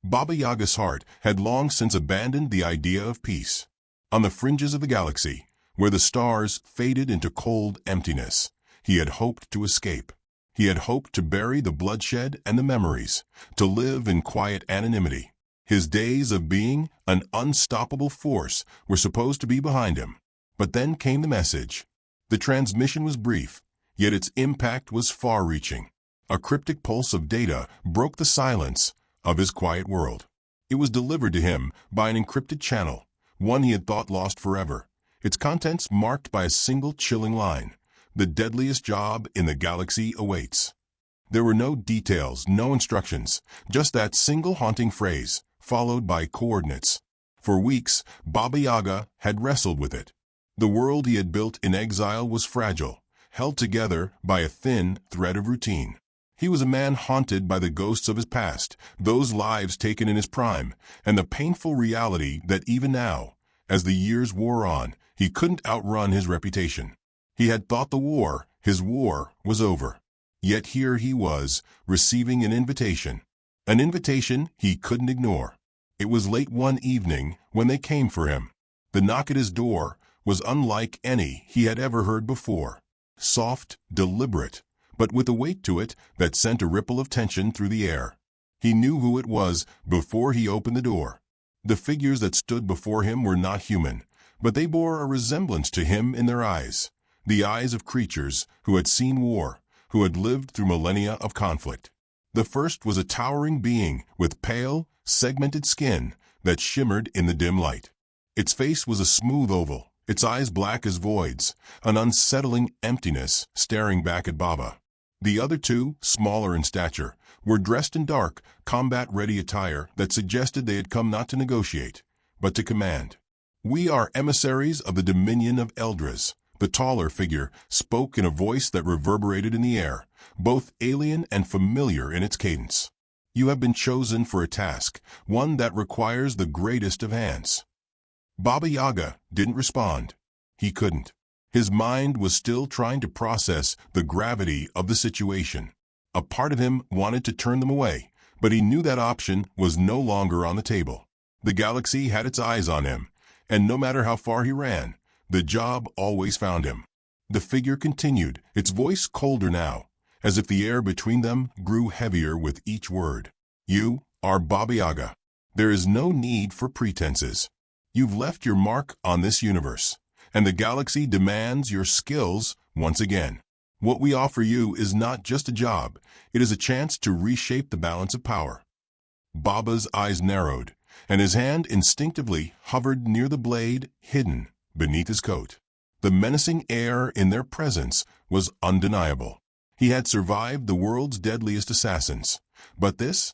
Baba Yaga's heart had long since abandoned the idea of peace. On the fringes of the galaxy, where the stars faded into cold emptiness, he had hoped to escape. He had hoped to bury the bloodshed and the memories, to live in quiet anonymity. His days of being an unstoppable force were supposed to be behind him. But then came the message. The transmission was brief, yet its impact was far-reaching. A cryptic pulse of data broke the silence of his quiet world. It was delivered to him by an encrypted channel, one he had thought lost forever. Its contents marked by a single chilling line: "The deadliest job in the galaxy awaits." There were no details, no instructions, just that single haunting phrase, followed by coordinates. For weeks, Baba Yaga had wrestled with it. The world he had built in exile was fragile, held together by a thin thread of routine. He was a man haunted by the ghosts of his past, those lives taken in his prime, and the painful reality that even now, as the years wore on, he couldn't outrun his reputation. He had thought his war, was over. Yet here he was, receiving an invitation he couldn't ignore. It was late one evening when they came for him. The knock at his door was unlike any he had ever heard before. Soft, deliberate, but with a weight to it that sent a ripple of tension through the air. He knew who it was before he opened the door. The figures that stood before him were not human, but they bore a resemblance to him in their eyes. The eyes of creatures who had seen war, who had lived through millennia of conflict. The first was a towering being with pale, segmented skin that shimmered in the dim light. Its face was a smooth oval, its eyes black as voids, an unsettling emptiness staring back at Baba. The other two, smaller in stature, were dressed in dark, combat-ready attire that suggested they had come not to negotiate, but to command. "We are emissaries of the dominion of Eldras," the taller figure spoke in a voice that reverberated in the air, both alien and familiar in its cadence. "You have been chosen for a task, one that requires the greatest of hands." Baba Yaga didn't respond. He couldn't. His mind was still trying to process the gravity of the situation. A part of him wanted to turn them away, but he knew that option was no longer on the table. The galaxy had its eyes on him, and no matter how far he ran, the job always found him. The figure continued, its voice colder now, as if the air between them grew heavier with each word. "You are Baba Yaga. There is no need for pretenses. You've left your mark on this universe, and the galaxy demands your skills once again. What we offer you is not just a job, it is a chance to reshape the balance of power." Baba's eyes narrowed, and his hand instinctively hovered near the blade hidden beneath his coat. The menacing air in their presence was undeniable. He had survived the world's deadliest assassins. But this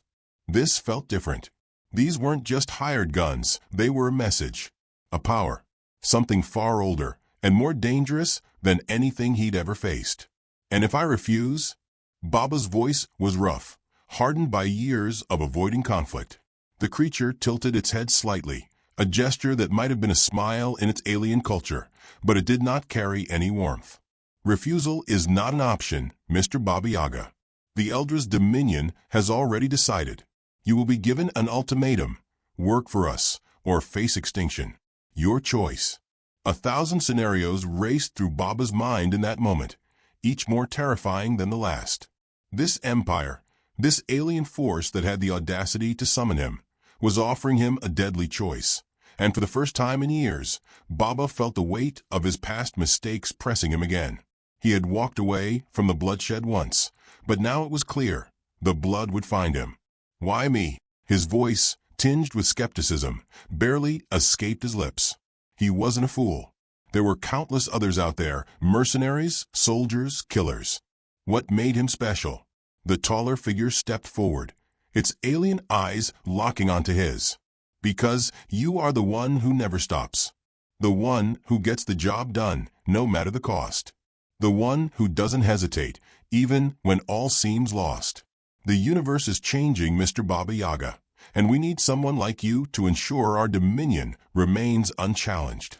felt different. These weren't just hired guns, they were a message, a power, something far older and more dangerous than anything he'd ever faced. "And if I refuse?" Baba's voice was rough, hardened by years of avoiding conflict. The creature tilted its head slightly, a gesture that might have been a smile in its alien culture, but it did not carry any warmth. "Refusal is not an option, Mr. Baba Yaga. The Eldra's dominion has already decided. You will be given an ultimatum: work for us, or face extinction. Your choice." 1,000 scenarios raced through Baba's mind in that moment, each more terrifying than the last. This empire, this alien force that had the audacity to summon him, was offering him a deadly choice. And for the first time in years, Baba felt the weight of his past mistakes pressing him again. He had walked away from the bloodshed once, but now it was clear, the blood would find him. "Why me?" His voice, tinged with skepticism, barely escaped his lips. He wasn't a fool. There were countless others out there, mercenaries, soldiers, killers. What made him special? The taller figure stepped forward, its alien eyes locking onto his. "Because you are the one who never stops. The one who gets the job done, no matter the cost. The one who doesn't hesitate, even when all seems lost. The universe is changing, Mr. Baba Yaga, and we need someone like you to ensure our dominion remains unchallenged."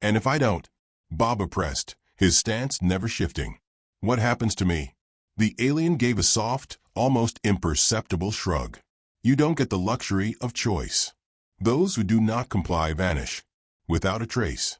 "And if I don't?" Baba pressed, his stance never shifting. "What happens to me?" The alien gave a soft, almost imperceptible shrug. You don't get the luxury of choice. Those who do not comply vanish, without a trace.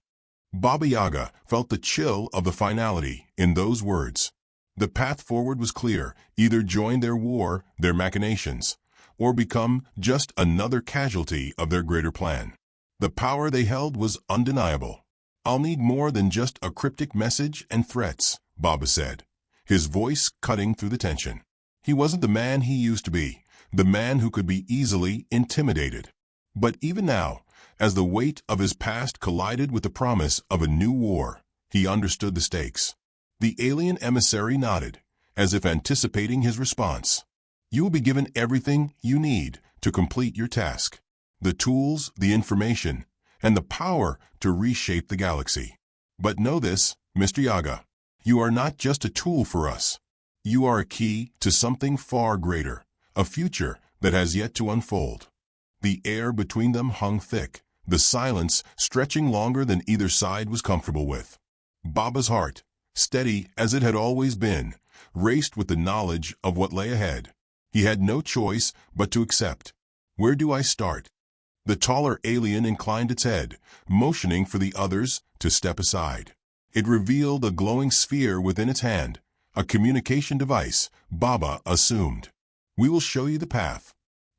Baba Yaga felt the chill of the finality in those words. The path forward was clear: either join their war, their machinations, or become just another casualty of their greater plan. The power they held was undeniable. "I'll need more than just a cryptic message and threats," Baba said, his voice cutting through the tension. He wasn't the man he used to be, the man who could be easily intimidated. But even now, as the weight of his past collided with the promise of a new war, he understood the stakes. The alien emissary nodded, as if anticipating his response. "You will be given everything you need to complete your task. The tools, the information, and the power to reshape the galaxy. But know this, Mr. Yaga, you are not just a tool for us. You are a key to something far greater, a future that has yet to unfold." The air between them hung thick, the silence stretching longer than either side was comfortable with. Baba's heart, steady as it had always been, raced with the knowledge of what lay ahead. He had no choice but to accept. "Where do I start?" The taller alien inclined its head, motioning for the others to step aside. It revealed a glowing sphere within its hand, a communication device, Baba assumed. "We will show you the path.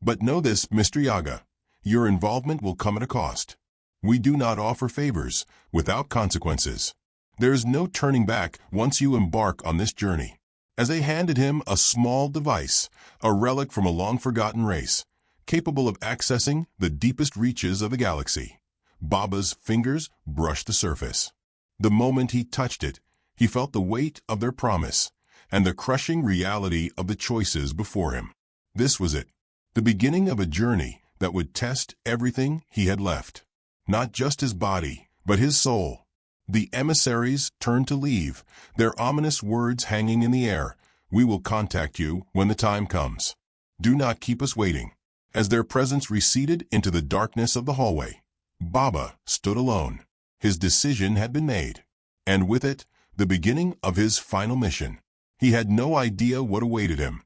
But know this, Mr. Yaga, your involvement will come at a cost. We do not offer favors without consequences. There is no turning back once you embark on this journey." As they handed him a small device, a relic from a long-forgotten race, capable of accessing the deepest reaches of the galaxy, Baba's fingers brushed the surface. The moment he touched it, he felt the weight of their promise and the crushing reality of the choices before him. This was it, the beginning of a journey that would test everything he had left. Not just his body, but his soul. The emissaries turned to leave, their ominous words hanging in the air. "We will contact you when the time comes. Do not keep us waiting." As their presence receded into the darkness of the hallway, Baba stood alone. His decision had been made, and with it, the beginning of his final mission. He had no idea what awaited him,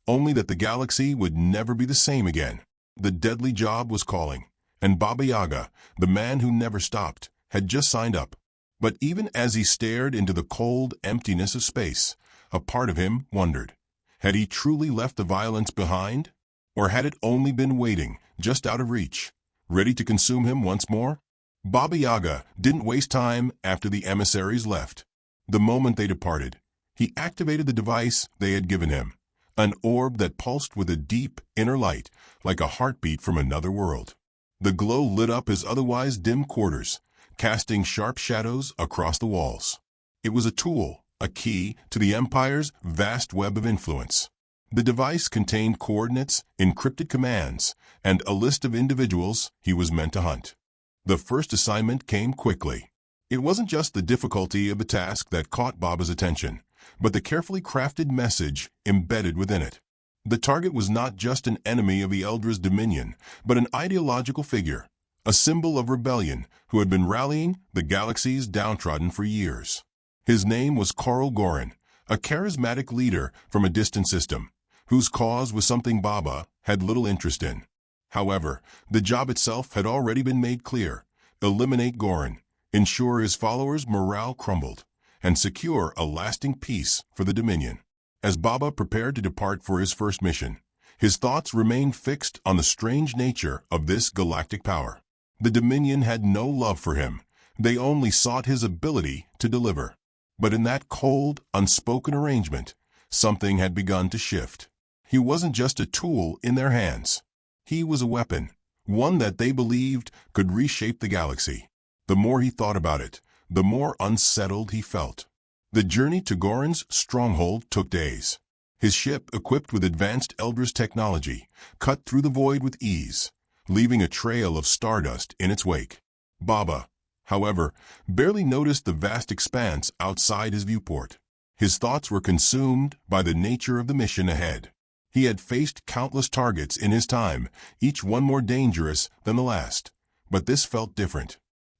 only that the galaxy would never be the same again. The deadly job was calling, and Baba Yaga, the man who never stopped, had just signed up. But even as he stared into the cold emptiness of space, a part of him wondered, had he truly left the violence behind? Or had it only been waiting, just out of reach, ready to consume him once more? Baba Yaga didn't waste time after the emissaries left. The moment they departed, he activated the device they had given him, an orb that pulsed with a deep inner light, like a heartbeat from another world. The glow lit up his otherwise dim quarters, casting sharp shadows across the walls. It was a tool, a key to the Empire's vast web of influence. The device contained coordinates, encrypted commands, and a list of individuals he was meant to hunt. The first assignment came quickly. It wasn't just the difficulty of the task that caught Baba's attention, but the carefully crafted message embedded within it. The target was not just an enemy of the Eldra's dominion, but an ideological figure, a symbol of rebellion who had been rallying the galaxy's downtrodden for years. His name was Karl Gorin, a charismatic leader from a distant system, whose cause was something Baba had little interest in. However, the job itself had already been made clear: eliminate Gorin, ensure his followers' morale crumbled, and secure a lasting peace for the Dominion. As Baba prepared to depart for his first mission, his thoughts remained fixed on the strange nature of this galactic power. The Dominion had no love for him. They only sought his ability to deliver. But in that cold, unspoken arrangement, something had begun to shift. He wasn't just a tool in their hands. He was a weapon, one that they believed could reshape the galaxy. The more he thought about it, the more unsettled he felt. The journey to Gorin's stronghold took days. His ship, equipped with advanced Eldra's technology, cut through the void with ease, leaving a trail of stardust in its wake. Baba, however, barely noticed the vast expanse outside his viewport. His thoughts were consumed by the nature of the mission ahead. He had faced countless targets in his time, each one more dangerous than the last. But this felt different.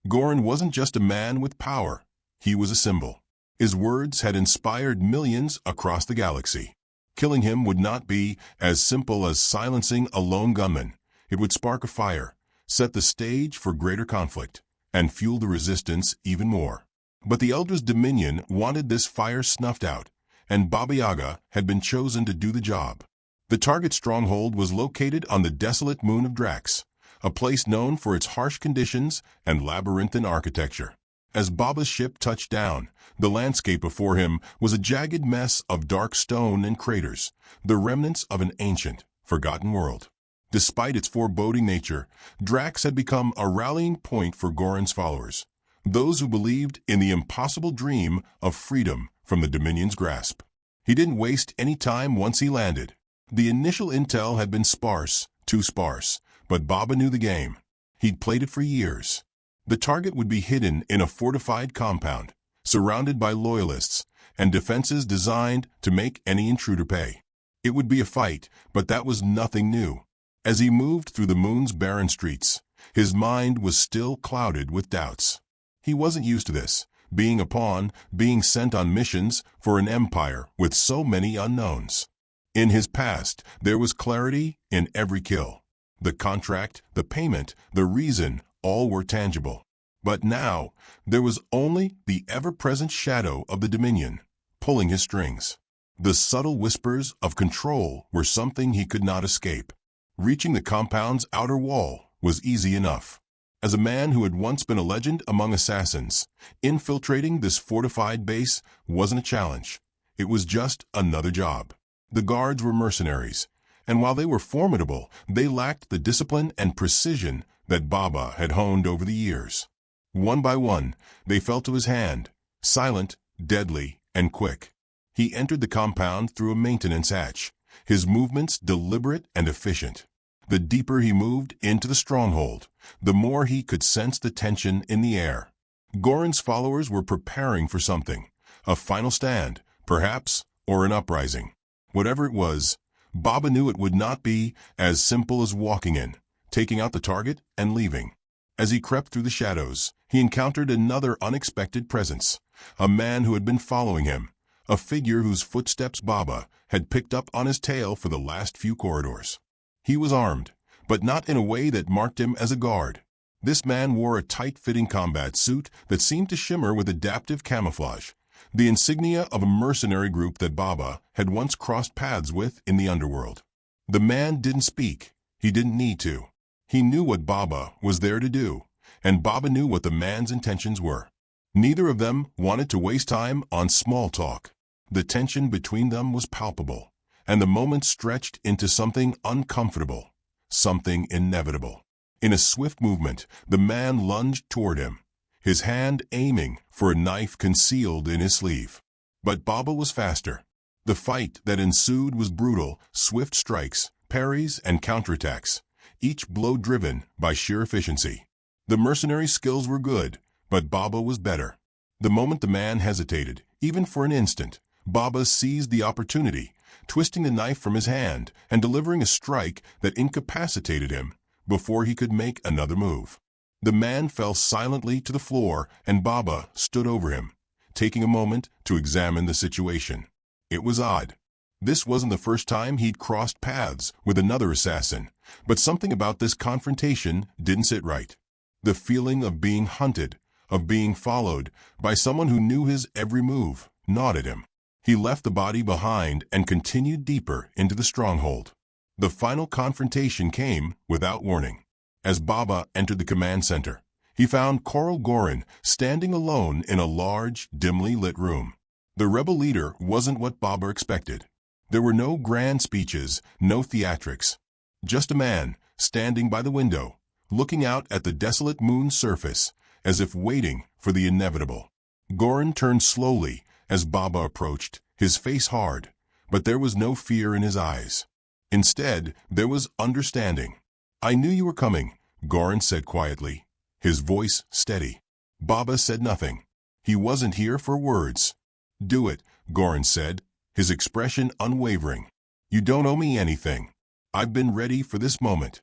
Gorin wasn't just a man with power. He was a symbol. His words had inspired millions across the galaxy. Killing him would not be as simple as silencing a lone gunman. It would spark a fire, set the stage for greater conflict, and fuel the resistance even more. But the Elder's dominion wanted this fire snuffed out, and Baba Yaga had been chosen to do the job. The target stronghold was located on the desolate moon of Drax, a place known for its harsh conditions and labyrinthine architecture. As Baba's ship touched down, the landscape before him was a jagged mess of dark stone and craters, the remnants of an ancient, forgotten world. Despite its foreboding nature, Drax had become a rallying point for Gorin's followers, those who believed in the impossible dream of freedom from the Dominion's grasp. He didn't waste any time once he landed. The initial intel had been sparse, too sparse, but Baba knew the game. He'd played it for years. The target would be hidden in a fortified compound, surrounded by loyalists and defenses designed to make any intruder pay. It would be a fight, but that was nothing new. As he moved through the moon's barren streets, his mind was still clouded with doubts. He wasn't used to this, being a pawn, being sent on missions for an empire with so many unknowns. In his past, there was clarity in every kill. The contract, the payment, the reason, all were tangible. But now, there was only the ever-present shadow of the Dominion, pulling his strings. The subtle whispers of control were something he could not escape. Reaching the compound's outer wall was easy enough. As a man who had once been a legend among assassins, infiltrating this fortified base wasn't a challenge. It was just another job. The guards were mercenaries, and while they were formidable, they lacked the discipline and precision that Baba had honed over the years. One by one, they fell to his hand, silent, deadly, and quick. He entered the compound through a maintenance hatch, his movements deliberate and efficient. The deeper he moved into the stronghold, the more he could sense the tension in the air. Gorin's followers were preparing for something, a final stand, perhaps, or an uprising. Whatever it was, Baba knew it would not be as simple as walking in, taking out the target, and leaving. As he crept through the shadows, he encountered another unexpected presence, a man who had been following him, a figure whose footsteps Baba had picked up on his tail for the last few corridors. He was armed, but not in a way that marked him as a guard. This man wore a tight-fitting combat suit that seemed to shimmer with adaptive camouflage, the insignia of a mercenary group that Baba had once crossed paths with in the underworld. The man didn't speak. He didn't need to. He knew what Baba was there to do, and Baba knew what the man's intentions were. Neither of them wanted to waste time on small talk. The tension between them was palpable, and the moment stretched into something uncomfortable, something inevitable. In a swift movement, the man lunged toward him, his hand aiming for a knife concealed in his sleeve. But Baba was faster. The fight that ensued was brutal, swift strikes, parries, and counterattacks, each blow driven by sheer efficiency. The mercenary's skills were good, but Baba was better. The moment the man hesitated, even for an instant, Baba seized the opportunity, twisting the knife from his hand and delivering a strike that incapacitated him before he could make another move. The man fell silently to the floor, and Baba stood over him, taking a moment to examine the situation. It was odd. This wasn't the first time he'd crossed paths with another assassin, but something about this confrontation didn't sit right. The feeling of being hunted, of being followed by someone who knew his every move, gnawed at him. He left the body behind and continued deeper into the stronghold. The final confrontation came without warning. As Baba entered the command center, he found Corral Gorin standing alone in a large, dimly lit room. The rebel leader wasn't what Baba expected. There were no grand speeches, no theatrics. Just a man standing by the window, looking out at the desolate moon's surface, as if waiting for the inevitable. Gorin turned slowly as Baba approached, his face hard, but there was no fear in his eyes. Instead, there was understanding. "I knew you were coming," Gorin said quietly, his voice steady. Baba said nothing. He wasn't here for words. "Do it," Gorin said, his expression unwavering. "You don't owe me anything. I've been ready for this moment."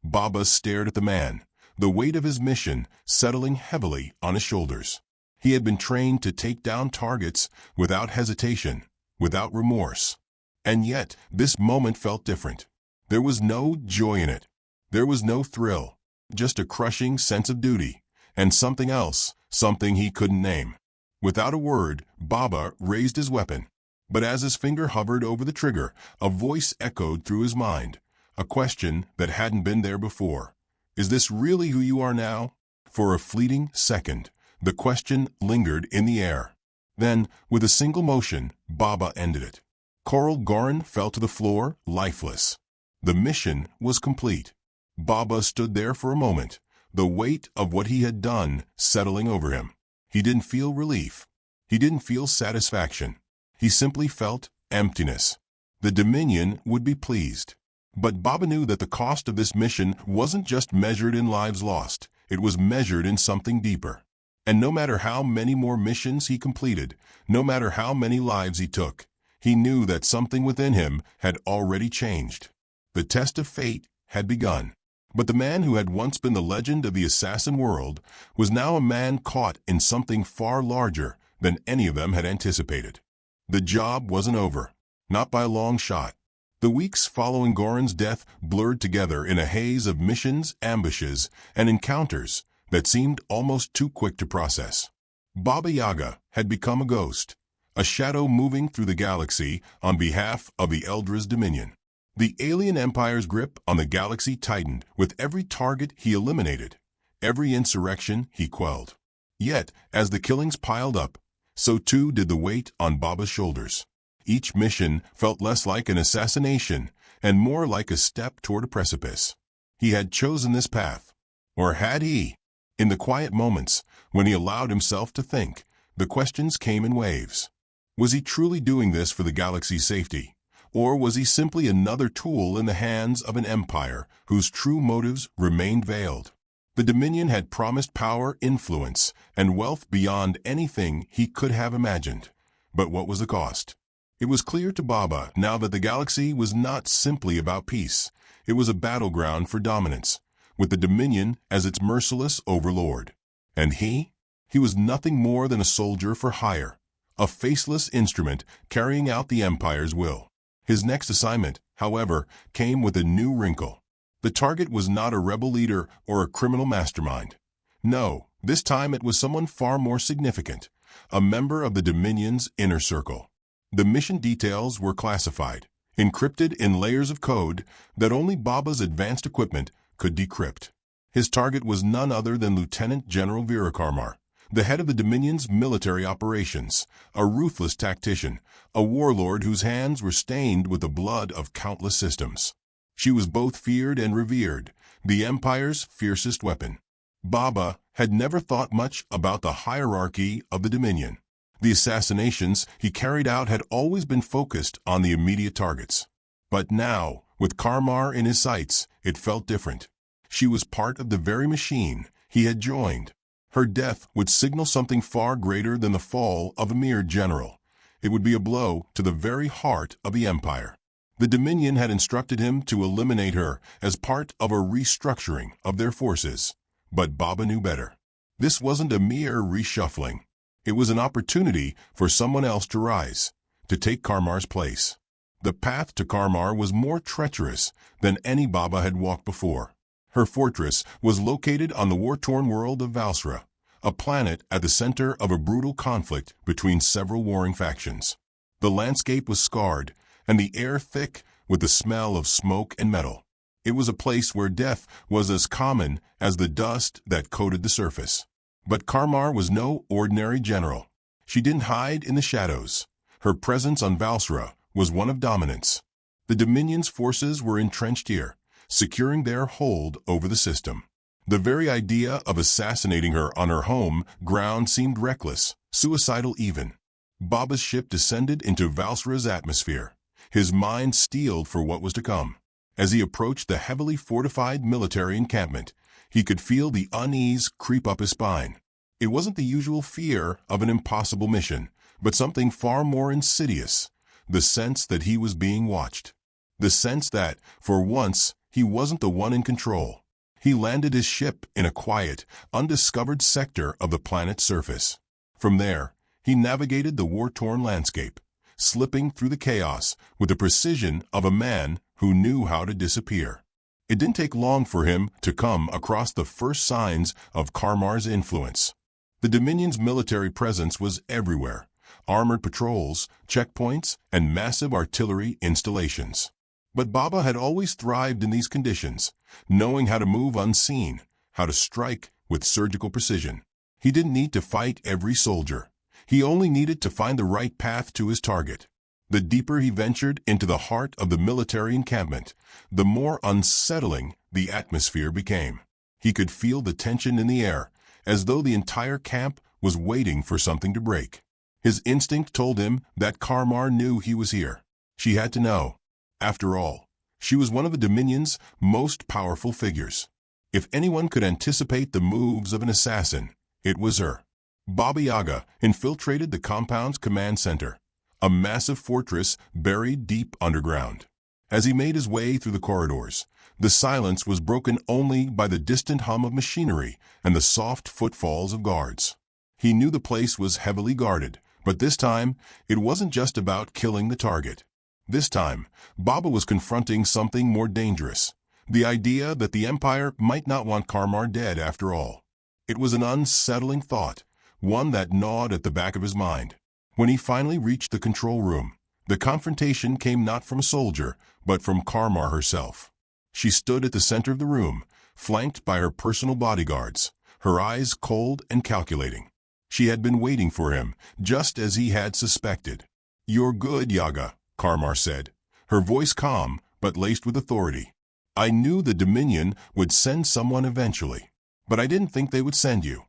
Baba stared at the man, the weight of his mission settling heavily on his shoulders. He had been trained to take down targets without hesitation, without remorse. And yet, this moment felt different. There was no joy in it. There was no thrill. Just a crushing sense of duty. And something else, something he couldn't name. Without a word, Baba raised his weapon. But as his finger hovered over the trigger, a voice echoed through his mind. A question that hadn't been there before. Is this really who you are now? For a fleeting second, the question lingered in the air. Then, with a single motion, Baba ended it. Coral Gorin fell to the floor, lifeless. The mission was complete. Baba stood there for a moment, the weight of what he had done settling over him. He didn't feel relief. He didn't feel satisfaction. He simply felt emptiness. The Dominion would be pleased. But Baba knew that the cost of this mission wasn't just measured in lives lost. It was measured in something deeper. And no matter how many more missions he completed, no matter how many lives he took, he knew that something within him had already changed. The test of fate had begun. But the man who had once been the legend of the assassin world was now a man caught in something far larger than any of them had anticipated. The job wasn't over. Not by a long shot. The weeks following Gorin's death blurred together in a haze of missions, ambushes, and encounters that seemed almost too quick to process. Baba Yaga had become a ghost, a shadow moving through the galaxy on behalf of the Eldra's Dominion. The alien empire's grip on the galaxy tightened with every target he eliminated, every insurrection he quelled. Yet, as the killings piled up, so too did the weight on Baba's shoulders. Each mission felt less like an assassination and more like a step toward a precipice. He had chosen this path. Or had he? In the quiet moments, when he allowed himself to think, the questions came in waves. Was he truly doing this for the galaxy's safety? Or was he simply another tool in the hands of an empire whose true motives remained veiled? The Dominion had promised power, influence, and wealth beyond anything he could have imagined. But what was the cost? It was clear to Baba now that the galaxy was not simply about peace. It was a battleground for dominance, with the Dominion as its merciless overlord. And he? He was nothing more than a soldier for hire, a faceless instrument carrying out the Empire's will. His next assignment, however, came with a new wrinkle. The target was not a rebel leader or a criminal mastermind. No, this time it was someone far more significant, a member of the Dominion's inner circle. The mission details were classified, encrypted in layers of code that only Baba's advanced equipment could decrypt. His target was none other than Lieutenant General Virakarmar, the head of the Dominion's military operations, a ruthless tactician, a warlord whose hands were stained with the blood of countless systems. She was both feared and revered, the Empire's fiercest weapon. Baba had never thought much about the hierarchy of the Dominion. The assassinations he carried out had always been focused on the immediate targets. But now, with Karmar in his sights, it felt different. She was part of the very machine he had joined. Her death would signal something far greater than the fall of a mere general. It would be a blow to the very heart of the Empire. The Dominion had instructed him to eliminate her as part of a restructuring of their forces. But Baba knew better. This wasn't a mere reshuffling. It was an opportunity for someone else to rise, to take Karmar's place. The path to Karmar was more treacherous than any Baba had walked before. Her fortress was located on the war-torn world of Valsra, a planet at the center of a brutal conflict between several warring factions. The landscape was scarred, and the air thick with the smell of smoke and metal. It was a place where death was as common as the dust that coated the surface. But Karmar was no ordinary general. She didn't hide in the shadows. Her presence on Valsra was one of dominance. The Dominion's forces were entrenched here, securing their hold over the system. The very idea of assassinating her on her home ground seemed reckless, suicidal even. Baba's ship descended into Valsra's atmosphere, his mind steeled for what was to come. As he approached the heavily fortified military encampment, he could feel the unease creep up his spine. It wasn't the usual fear of an impossible mission, but something far more insidious, the sense that he was being watched. The sense that, for once, he wasn't the one in control. He landed his ship in a quiet, undiscovered sector of the planet's surface. From there, he navigated the war-torn landscape, slipping through the chaos with the precision of a man who knew how to disappear. It didn't take long for him to come across the first signs of Karmar's influence. The Dominion's military presence was everywhere: armored patrols, checkpoints, and massive artillery installations. But Baba had always thrived in these conditions, knowing how to move unseen, how to strike with surgical precision. He didn't need to fight every soldier. He only needed to find the right path to his target. The deeper he ventured into the heart of the military encampment, the more unsettling the atmosphere became. He could feel the tension in the air, as though the entire camp was waiting for something to break. His instinct told him that Karmar knew he was here. She had to know. After all, she was one of the Dominion's most powerful figures. If anyone could anticipate the moves of an assassin, it was her. Baba Yaga infiltrated the compound's command center, a massive fortress buried deep underground. As he made his way through the corridors, the silence was broken only by the distant hum of machinery and the soft footfalls of guards. He knew the place was heavily guarded, but this time it wasn't just about killing the target. This time, Baba was confronting something more dangerous: the idea that the Empire might not want Karmar dead after all. It was an unsettling thought, one that gnawed at the back of his mind. When he finally reached the control room, the confrontation came not from a soldier, but from Karmar herself. She stood at the center of the room, flanked by her personal bodyguards, her eyes cold and calculating. She had been waiting for him, just as he had suspected. "You're good, Yaga," Karmar said, her voice calm but laced with authority. "I knew the Dominion would send someone eventually, but I didn't think they would send you."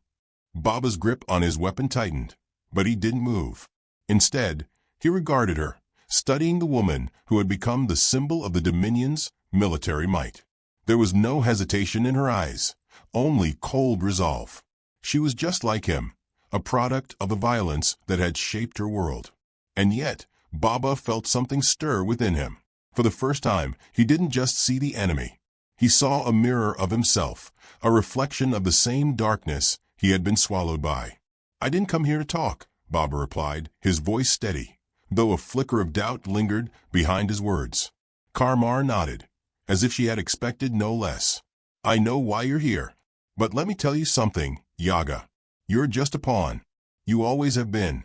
Baba's grip on his weapon tightened, but he didn't move. Instead, he regarded her, studying the woman who had become the symbol of the Dominion's military might. There was no hesitation in her eyes, only cold resolve. She was just like him, a product of the violence that had shaped her world. And yet, Baba felt something stir within him. For the first time, he didn't just see the enemy. He saw a mirror of himself, a reflection of the same darkness he had been swallowed by. "I didn't come here to talk," Baba replied, his voice steady, though a flicker of doubt lingered behind his words. Karmar nodded, as if she had expected no less. "I know why you're here. But let me tell you something, Yaga. You're just a pawn. You always have been."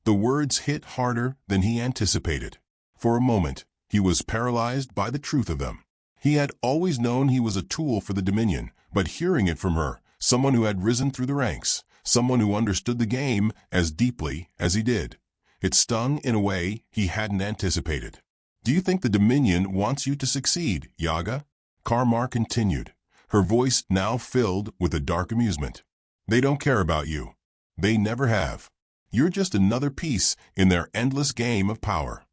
The words hit harder than he anticipated. For a moment, he was paralyzed by the truth of them. He had always known he was a tool for the Dominion, but hearing it from her, someone who had risen through the ranks, someone who understood the game as deeply as he did, it stung in a way he hadn't anticipated. "Do you think the Dominion wants you to succeed, Yaga?" Karmar continued, her voice now filled with a dark amusement. "They don't care about you. They never have. You're just another piece in their endless game of power."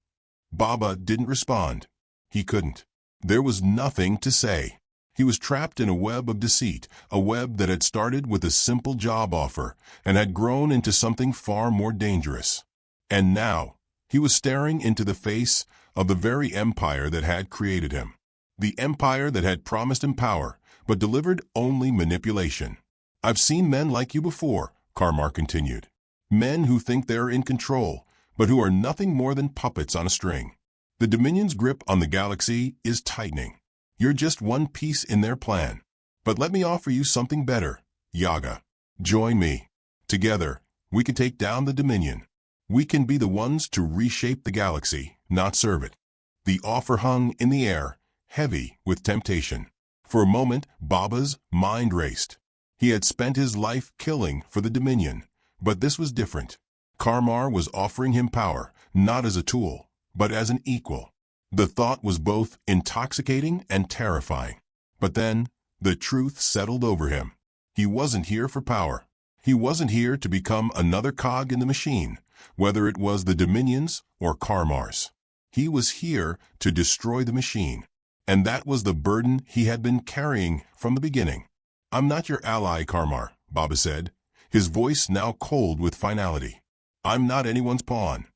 Baba didn't respond. He couldn't. There was nothing to say. He was trapped in a web of deceit, a web that had started with a simple job offer and had grown into something far more dangerous. And now, he was staring into the face of the very empire that had created him. The empire that had promised him power, but delivered only manipulation. "I've seen men like you before," Karmar continued. "Men who think they're in control, but who are nothing more than puppets on a string. The Dominion's grip on the galaxy is tightening. You're just one piece in their plan. But let me offer you something better, Yaga. Join me. Together, we can take down the Dominion. We can be the ones to reshape the galaxy, not serve it." The offer hung in the air, heavy with temptation. For a moment, Baba's mind raced. He had spent his life killing for the Dominion, but this was different. Karmar was offering him power, not as a tool, but as an equal. The thought was both intoxicating and terrifying. But then, the truth settled over him. He wasn't here for power. He wasn't here to become another cog in the machine, whether it was the Dominion's or Karmar's. He was here to destroy the machine. And that was the burden he had been carrying from the beginning. "I'm not your ally, Karmar," Baba said, his voice now cold with finality. "I'm not anyone's pawn."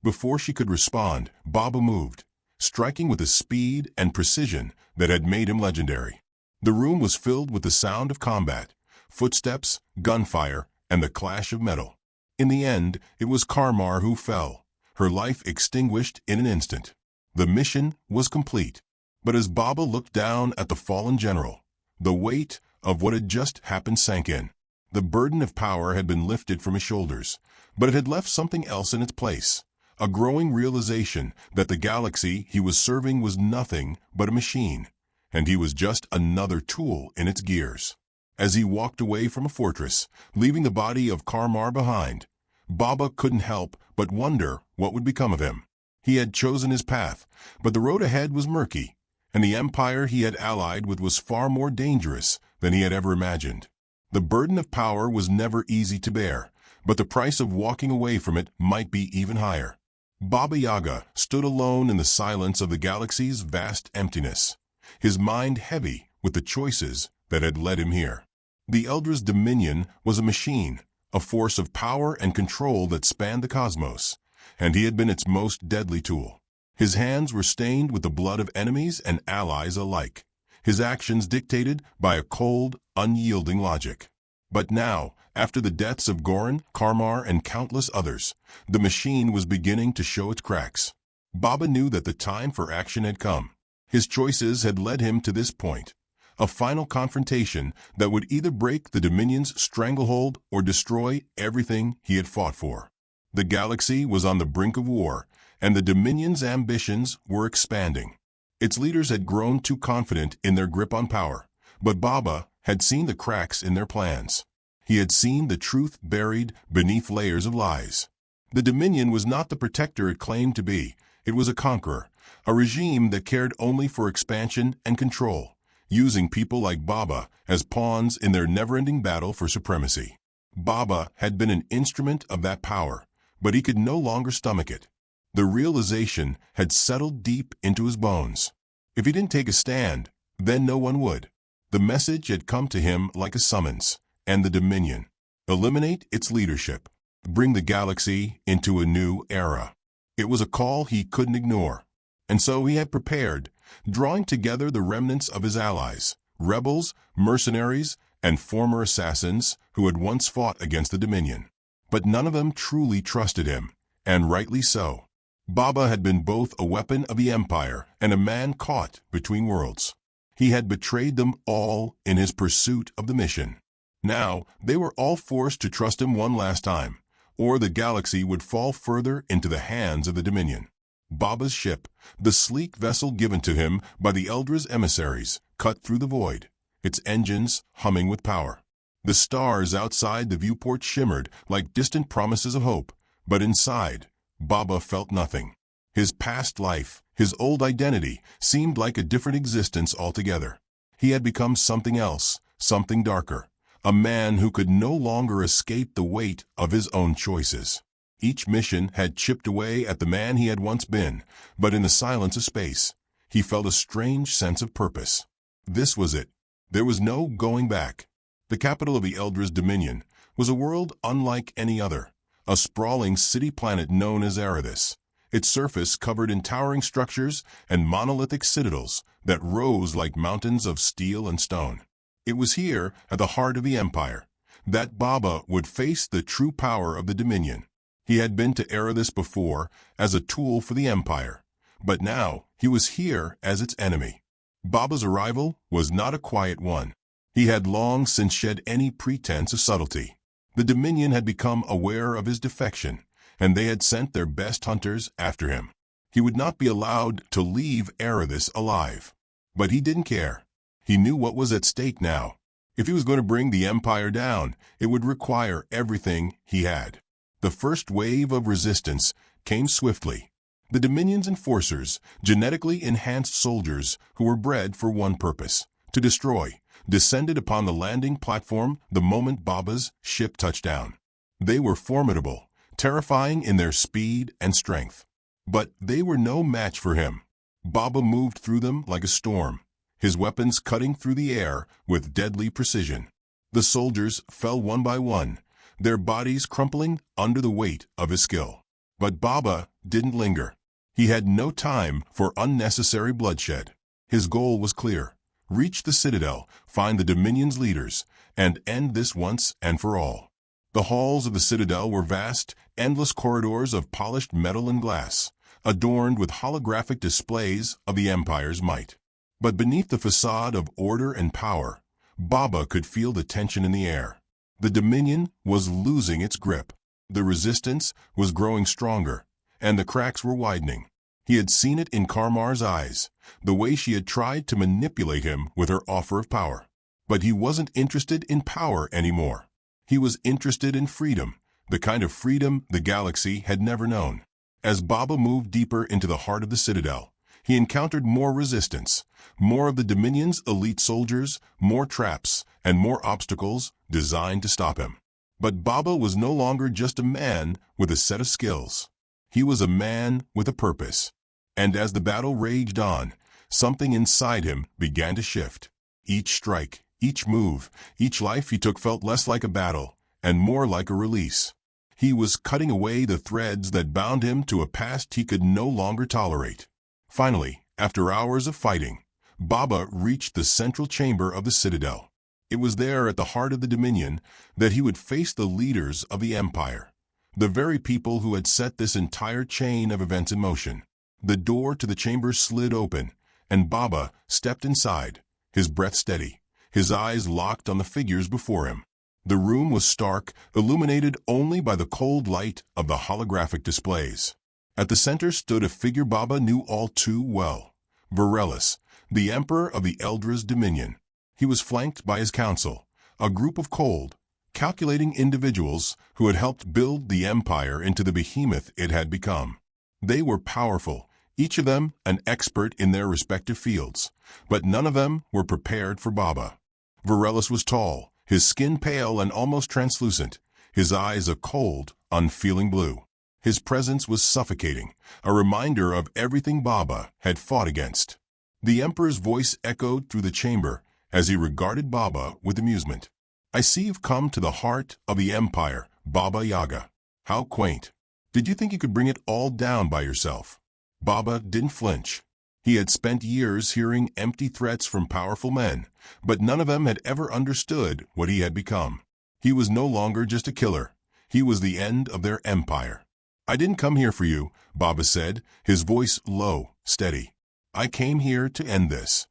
Before she could respond, Baba moved, striking with a speed and precision that had made him legendary. The room was filled with the sound of combat, footsteps, gunfire, and the clash of metal. In the end, it was Karmar who fell, her life extinguished in an instant. The mission was complete. But as Baba looked down at the fallen general, the weight of what had just happened sank in. The burden of power had been lifted from his shoulders, but it had left something else in its place. A growing realization that the galaxy he was serving was nothing but a machine, and he was just another tool in its gears. As he walked away from a fortress, leaving the body of Karmar behind, Baba couldn't help but wonder what would become of him. He had chosen his path, but the road ahead was murky, and the empire he had allied with was far more dangerous than he had ever imagined. The burden of power was never easy to bear, but the price of walking away from it might be even higher. Baba Yaga stood alone in the silence of the galaxy's vast emptiness, his mind heavy with the choices that had led him here. The Eldra's dominion was a machine, a force of power and control that spanned the cosmos, and he had been its most deadly tool. His hands were stained with the blood of enemies and allies alike, his actions dictated by a cold, unyielding logic. But now, after the deaths of Goran, Karmar, and countless others, the machine was beginning to show its cracks. Baba knew that the time for action had come. His choices had led him to this point, a final confrontation that would either break the Dominion's stranglehold or destroy everything he had fought for. The galaxy was on the brink of war, and the Dominion's ambitions were expanding. Its leaders had grown too confident in their grip on power, but Baba had seen the cracks in their plans. He had seen the truth buried beneath layers of lies. The Dominion was not the protector it claimed to be. It was a conqueror, a regime that cared only for expansion and control, using people like Baba as pawns in their never-ending battle for supremacy. Baba had been an instrument of that power, but he could no longer stomach it. The realization had settled deep into his bones. If he didn't take a stand, then no one would. The message had come to him like a summons, and the Dominion. Eliminate its leadership. Bring the galaxy into a new era. It was a call he couldn't ignore. And so he had prepared, drawing together the remnants of his allies, rebels, mercenaries, and former assassins who had once fought against the Dominion. But none of them truly trusted him, and rightly so. Baba had been both a weapon of the Empire and a man caught between worlds. He had betrayed them all in his pursuit of the mission. Now, they were all forced to trust him one last time, or the galaxy would fall further into the hands of the Dominion. Baba's ship, the sleek vessel given to him by the Eldra's emissaries, cut through the void, its engines humming with power. The stars outside the viewport shimmered like distant promises of hope, but inside, Baba felt nothing. His past life, his old identity, seemed like a different existence altogether. He had become something else, something darker, a man who could no longer escape the weight of his own choices. Each mission had chipped away at the man he had once been, but in the silence of space, he felt a strange sense of purpose. This was it. There was no going back. The capital of the Eldra's Dominion was a world unlike any other, a sprawling city-planet known as Ruthless, its surface covered in towering structures and monolithic citadels that rose like mountains of steel and stone. It was here, at the heart of the Empire, that Baba would face the true power of the Dominion. He had been to Ruthless before as a tool for the Empire, but now he was here as its enemy. Baba's arrival was not a quiet one. He had long since shed any pretense of subtlety. The Dominion had become aware of his defection, and they had sent their best hunters after him. He would not be allowed to leave Ruthless alive. But he didn't care. He knew what was at stake now. If he was going to bring the Empire down, it would require everything he had. The first wave of resistance came swiftly. The Dominion's enforcers, genetically enhanced soldiers who were bred for one purpose, to destroy, descended upon the landing platform the moment Baba's ship touched down. They were formidable, terrifying in their speed and strength. But they were no match for him. Baba moved through them like a storm, his weapons cutting through the air with deadly precision. The soldiers fell one by one, their bodies crumpling under the weight of his skill. But Baba didn't linger. He had no time for unnecessary bloodshed. His goal was clear: reach the Citadel, find the Dominion's leaders, and end this once and for all. The halls of the citadel were vast, endless corridors of polished metal and glass, adorned with holographic displays of the Empire's might. But beneath the facade of order and power, Baba could feel the tension in the air. The Dominion was losing its grip. The resistance was growing stronger, and the cracks were widening. He had seen it in Karmar's eyes, the way she had tried to manipulate him with her offer of power. But he wasn't interested in power anymore. He was interested in freedom, the kind of freedom the galaxy had never known. As Baba moved deeper into the heart of the Citadel, he encountered more resistance, more of the Dominion's elite soldiers, more traps, and more obstacles designed to stop him. But Baba was no longer just a man with a set of skills. He was a man with a purpose. And as the battle raged on, something inside him began to shift. Each strike, each move, each life he took felt less like a battle and more like a release. He was cutting away the threads that bound him to a past he could no longer tolerate. Finally, after hours of fighting, Baba reached the central chamber of the Citadel. It was there at the heart of the Dominion that he would face the leaders of the Empire, the very people who had set this entire chain of events in motion. The door to the chamber slid open, and Baba stepped inside, his breath steady, his eyes locked on the figures before him. The room was stark, illuminated only by the cold light of the holographic displays. At the center stood a figure Baba knew all too well, Ruthless, the Emperor of the Eldra's Dominion. He was flanked by his council, a group of cold, calculating individuals who had helped build the Empire into the behemoth it had become. They were powerful, each of them an expert in their respective fields, but none of them were prepared for Baba. Ruthless was tall, his skin pale and almost translucent, his eyes a cold, unfeeling blue. His presence was suffocating, a reminder of everything Baba had fought against. The Emperor's voice echoed through the chamber as he regarded Baba with amusement. "I see you've come to the heart of the Empire, Baba Yaga. How quaint. Did you think you could bring it all down by yourself?" Baba didn't flinch. He had spent years hearing empty threats from powerful men, but none of them had ever understood what he had become. He was no longer just a killer. He was the end of their empire. "I didn't come here for you," Baba said, his voice low, steady. "I came here to end this."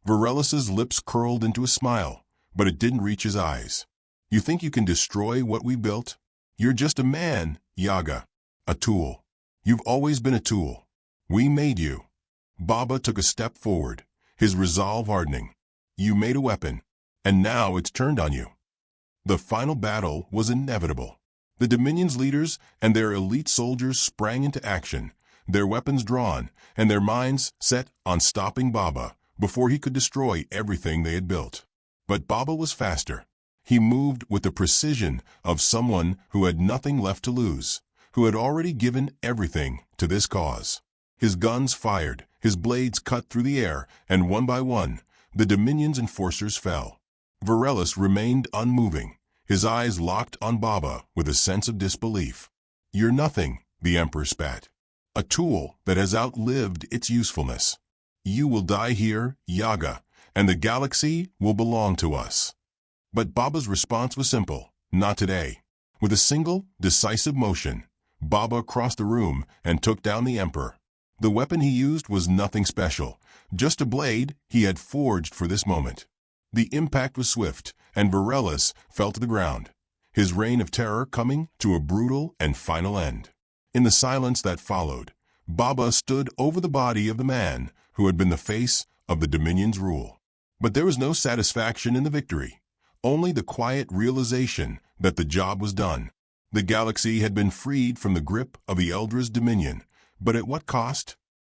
Ruthless's lips curled into a smile, but it didn't reach his eyes. "You think you can destroy what we built? You're just a man, Yaga. A tool. You've always been a tool. We made you." Baba took a step forward, his resolve hardening. "You made a weapon, and now it's turned on you." The final battle was inevitable. The Dominion's leaders and their elite soldiers sprang into action, their weapons drawn and their minds set on stopping Baba before he could destroy everything they had built. But Baba was faster. He moved with the precision of someone who had nothing left to lose, who had already given everything to this cause. His guns fired, his blades cut through the air, and one by one, the Dominion's enforcers fell. Ruthless remained unmoving, his eyes locked on Baba with a sense of disbelief. "You're nothing," the Emperor spat. "A tool that has outlived its usefulness. You will die here, Yaga, and the galaxy will belong to us." But Baba's response was simple. "Not today." With a single, decisive motion, Baba crossed the room and took down the Emperor. The weapon he used was nothing special, just a blade he had forged for this moment. The impact was swift, and Ruthless fell to the ground, his reign of terror coming to a brutal and final end. In the silence that followed, Baba stood over the body of the man who had been the face of the Dominion's rule. But there was no satisfaction in the victory, only the quiet realization that the job was done. The galaxy had been freed from the grip of the Eldra's Dominion, but at what cost?